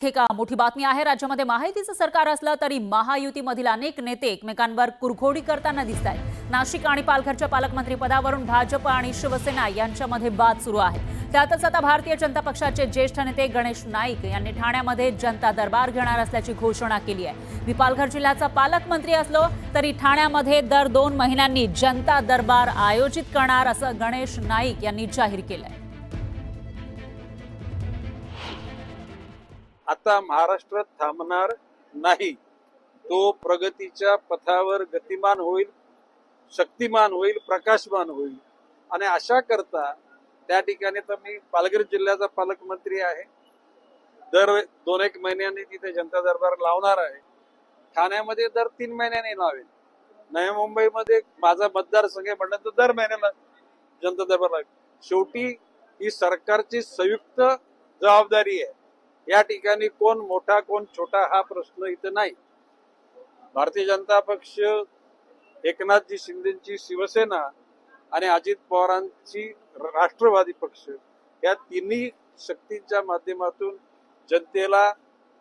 हे का मोठी बातमी आहे। राज्यामध्ये महायुतीचं सरकार असलं तरी महायुतीमधील अनेक नेते एकमेकांवर कुरघोडी करताना दिसत आहेत। नाशिक आणि पालघरच्या पालकमंत्री पदावरून भाजप आणि शिवसेना यांच्यामध्ये वाद सुरू आहे। त्यातच आता भारतीय जनता पक्षाचे ज्येष्ठ नेते गणेश नाईक यांनी ठाण्यामध्ये जनता दरबार घेणार असल्याची घोषणा केली आहे। मी पालघर जिल्ह्याचा पालकमंत्री असलो तरी ठाण्यामध्ये दर 2 महिन्यांनी जनता दरबार आयोजित करणार असं गणेश नाईक यांनी जाहीर केलंय। आता महाराष्ट्र थांबणार नाही, तो प्रगतीच्या पथावर गतिमान होईल, शक्तिमान होईल, प्रकाशमान होईल। आणि अशा करता त्या ठिकाणी तर मी पालघर जिल्ह्याचा पालकमंत्री आहे, दर 2-1 महिन्यांनी तिथे जनता दरबार लावणार आहे। ठाण्यामध्ये दर 3 महिन्यांनी लावेल। नवी मुंबईमध्ये माझा मतदारसंघ म्हणलं तर दर महिन्याला जनता दरबार लावेल। शेवटी ही सरकारची संयुक्त जबाबदारी आहे। या ठिकाणी कोण मोठा कोण छोटा हा प्रश्न इथं नाही। भारतीय जनता पक्ष, एकनाथजी शिंदेची शिवसेना आणि अजित पवारांची राष्ट्रवादी पक्ष या तिन्ही शक्तींच्या माध्यमातून जनतेला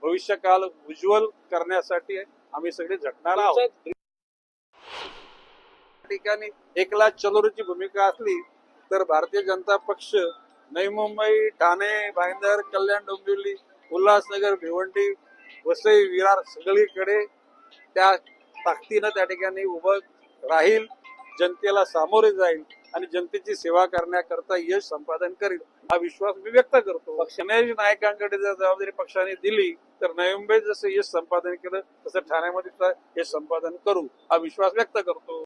भविष्यकाल उज्ज्वल करण्यासाठी आम्ही सगळे झटणार आहोत। ठिकाणी एकला चलोरीची भूमिका असली तर भारतीय जनता पक्ष नवी मुंबई, ठाणे, भाईंदर, कल्याण, डोंबिवली, उल्हासनगर, भिवंडी, वसई, विरार सगळीकडे त्या ताकदीनं त्या ठिकाणी उभं राहील, जनतेला सामोरे जाईल आणि जनतेची सेवा करण्याकरता यश संपादन करेल हा विश्वास मी व्यक्त करतो। गणेश नायकांकडे जर जबाबदारी पक्षाने दिली तर नवी मुंबईत जसं यश संपादन केलं तसं ठाण्यामध्ये यश संपादन करू हा विश्वास व्यक्त करतो।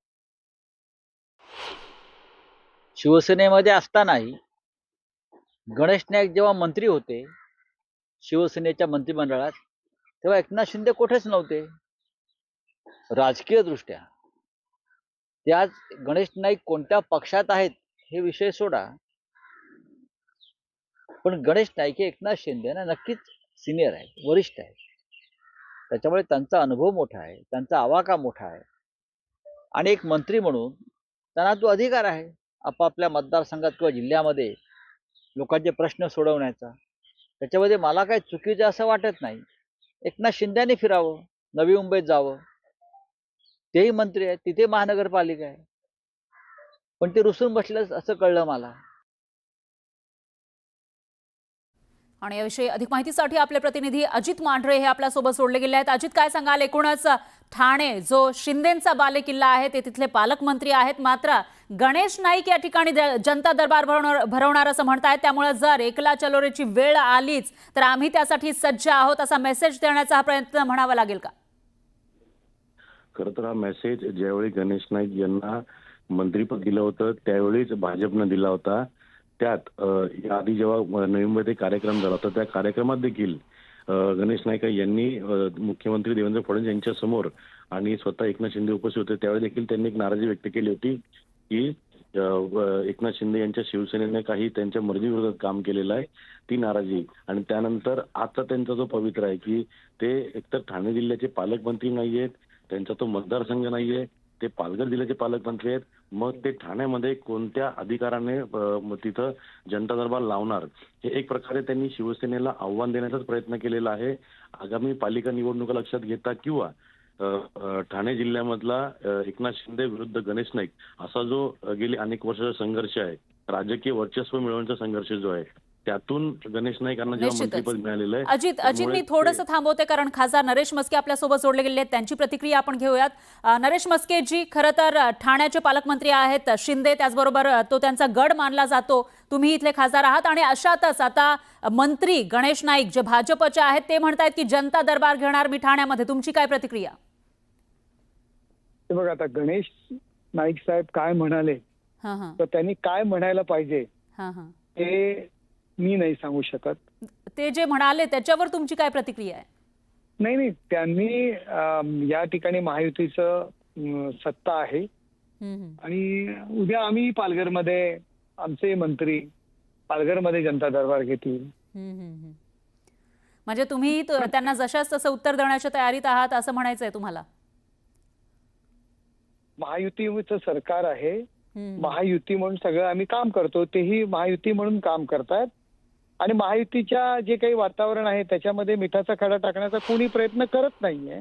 शिवसेनेमध्ये असतानाही गणेश नाईक जेव्हा मंत्री होते शिवसेनेच्या मंत्रिमंडळात, तेव्हा एकनाथ शिंदे कुठेच नव्हते। राजकीय दृष्ट्या ते आज गणेश नाईक कोणत्या पक्षात आहेत हे विषय सोडा, पण गणेश नाईक हे एकनाथ शिंदे ना नक्कीच सिनियर आहेत, वरिष्ठ आहेत। त्याच्यामुळे त्यांचा अनुभव मोठा आहे, त्यांचा आवाका मोठा आहे आणि एक मंत्री म्हणून त्यांना तो अधिकार आहे आपापल्या मतदारसंघात किंवा जिल्ह्यामध्ये लोकांचे प्रश्न सोडवण्याचा। त्याच्यामध्ये मला काही चुकीचं असं वाटत नाही। एकनाथ शिंदेने फिरावं, नवी मुंबईत जावं, तेही मंत्री आहेत, तिथे महानगरपालिका आहे, पण ते रुसून बसलं असं कळलं मला। आणि याविषयी अधिक माहितीसाठी आपले प्रतिनिधी अजित मांढरे हे आपल्यासोबत जोडले गेले आहेत। अजित, काय सांगाल? एकूणच ठाणे जो शिंदेंचा बालेकिल्ला आहे ते तिथले पालकमंत्री आहेत, मात्र गणेश नाईक या ठिकाणी जनता दरबार भरवणार असं म्हणतायत। त्यामुळे जर एकला चलोरेची वेळ आलीच तर आम्ही त्यासाठी सज्ज आहोत असा मेसेज देण्याचा हा प्रयत्न म्हणावा लागेल का? खरं तर हा मेसेज ज्यावेळी गणेश नाईक यांना मंत्रीपद दिलं होतं त्यावेळीच भाजपनं दिला होता। त्यात आधी जेव्हा नवी मुंबईत कार्यक्रम झाला होता त्या कार्यक्रमात देखील गणेश नाईक यांनी मुख्यमंत्री देवेंद्र फडणवीस यांच्या समोर आणि स्वतः एकनाथ शिंदे उपस्थित होते त्यावेळी देखील त्यांनी एक नाराजी व्यक्त केली होती की एकनाथ शिंदे यांच्या शिवसेनेने काही त्यांच्या मर्जीविरोधात काम केलेलं आहे, ती नाराजी। आणि त्यानंतर आजचा त्यांचा जो पवित्र आहे की ते एकतर ठाणे जिल्ह्याचे पालकमंत्री नाहीयेत, त्यांचा तो मतदारसंघ नाहीये, ते पालघर जिल्ह्याचे पालकमंत्री आहेत, मग ते ठाण्यामध्ये कोणत्या अधिकाराने तिथं जनता दरबार लावणार, हे एक प्रकारे त्यांनी शिवसेनेला आव्हान देण्याचाच प्रयत्न केलेला आहे। आगामी पालिका निवडणुका लक्षात घेता किंवा ठाणे जिल्ह्यामधला एकनाथ शिंदे विरुद्ध गणेश नाईक असा जो गेली अनेक वर्षाचा संघर्ष आहे, राजकीय वर्चस्व मिळवण्याचा संघर्ष जो आहे, त्यातून गणेश नाईकांना जेव्हा मंत्रिपद मिळालेलं आहे। अजित, मी थोडंसं थांबवते कारण खासदार नरेश मस्के आपल्यासोबत जोडले गेले आहेत, त्यांची प्रतिक्रिया आपण घेऊयात। नरेश मस्के जी, खरं तर ठाण्याचे पालकमंत्री आहेत शिंदे, त्याचबरोबर तो त्यांचा गड मानला जातो, तुम्ही इथले खासदार आहात आणि अशातच आता मंत्री गणेश नाईक जे भाजपचे आहेत ते म्हणतायत की जनता दरबार घेणार मी ठाण्यामध्ये, तुमची काय प्रतिक्रिया? बघा, आता गणेश नाईक साहेब काय म्हणाले तर त्यांनी काय म्हणायला पाहिजे ते मी नाही सांगू शकत। ते जे म्हणाले त्याच्यावर तुमची काय प्रतिक्रिया आहे? नाही, त्यांनी या ठिकाणी महायुतीचं सत्ता आहे आणि उद्या आम्ही पालघरमध्ये आमचे मंत्री पालघरमध्ये जनता दरबार घेतील। म्हणजे तुम्ही त्यांना जशाच तसं उत्तर देण्याच्या तयारीत आहात असं म्हणायचंय तुम्हाला? महायुतीचं सरकार आहे, महायुती म्हणून सगळं आम्ही काम करतो, तेही महायुती म्हणून काम करतायत आणि महायुतीच्या जे काही वातावरण आहे त्याच्यामध्ये मिठाचा खडा टाकण्याचा कोणी प्रयत्न करत नाहीये.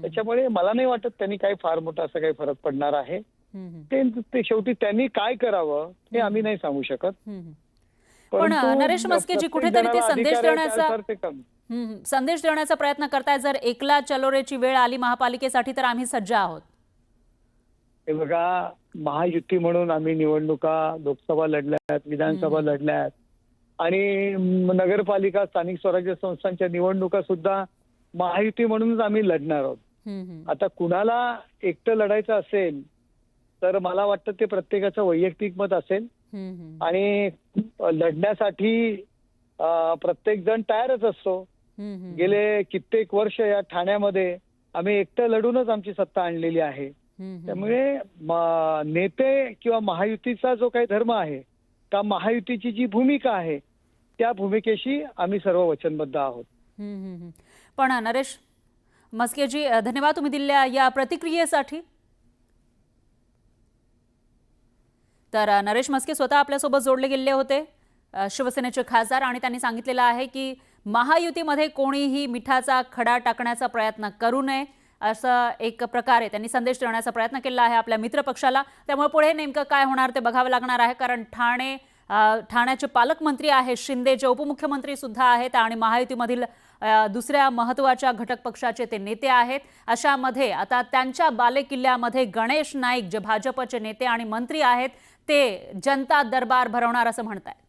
त्याच्यामुळे मला नाही वाटत त्यांनी काही फार मोठा असा काही फरक पडणार आहे. ते शेवटी त्यांनी काय करावं हे आम्ही नाही सांगू शकत. पण नरेश मस्केजी कुठेतरी ते संदेश देण्याचा प्रयत्न करताय, जर एकला चलोरेची वेळ आली महापालिकेसाठी तर आम्ही सज्ज आहोत. हे बघा, महायुती म्हणून आम्ही निवडणुका लोकसभा लढल्यात, विधानसभा लढल्यात आणि नगरपालिका स्थानिक स्वराज्य संस्थांच्या निवडणुका सुद्धा महायुती म्हणूनच आम्ही लढणार आहोत. आता कुणाला एकटं लढायचं असेल तर मला वाटतं ते प्रत्येकाचं वैयक्तिक मत असेल आणि लढण्यासाठी प्रत्येक जण तयारच असतो. गेले कित्येक वर्ष या ठाण्यामध्ये आम्ही एकटं लढूनच आमची सत्ता आणलेली आहे. त्यामुळे नेते किंवा महायुतीचा जो काही धर्म आहे का महायुतीची जी भूमिका आहे त्या भूमिकेशी आम्ही सर्व वचनबद्ध आहोत. पण नरेश मस्केजी, धन्यवाद तुम्ही दिलेल्या या प्रतिक्रियेसाठी. तर नरेश मस्के स्वतः आपल्यासोबत जोडले गेलेले होते, शिवसेनेचे खासदार, आणि त्यांनी सांगितलेलं आहे की महायुतीमध्ये कोणीही मिठाचा खडा टाकण्याचा प्रयत्न करू नये, असं एक प्रकारे त्यांनी संदेश देण्याचा प्रयत्न केला आहे आपल्या मित्रपक्षाला. त्यामुळे पुढे नेमकं काय होणार ते बघावं लागणार आहे, कारण ठाण्याचे पालकमंत्री आहेत शिंदे, जे उपमुख्यमंत्री सुद्धा आहेत आणि महायुतीमधील दुसऱ्या महत्त्वाच्या घटक पक्षाचे ते नेते आहेत. अशामध्ये आता त्यांच्या बालेकिल्ल्यामध्ये गणेश नाईक, जे भाजपचे नेते आणि मंत्री आहेत, ते जनता दरबार भरवणार असं म्हणतायत.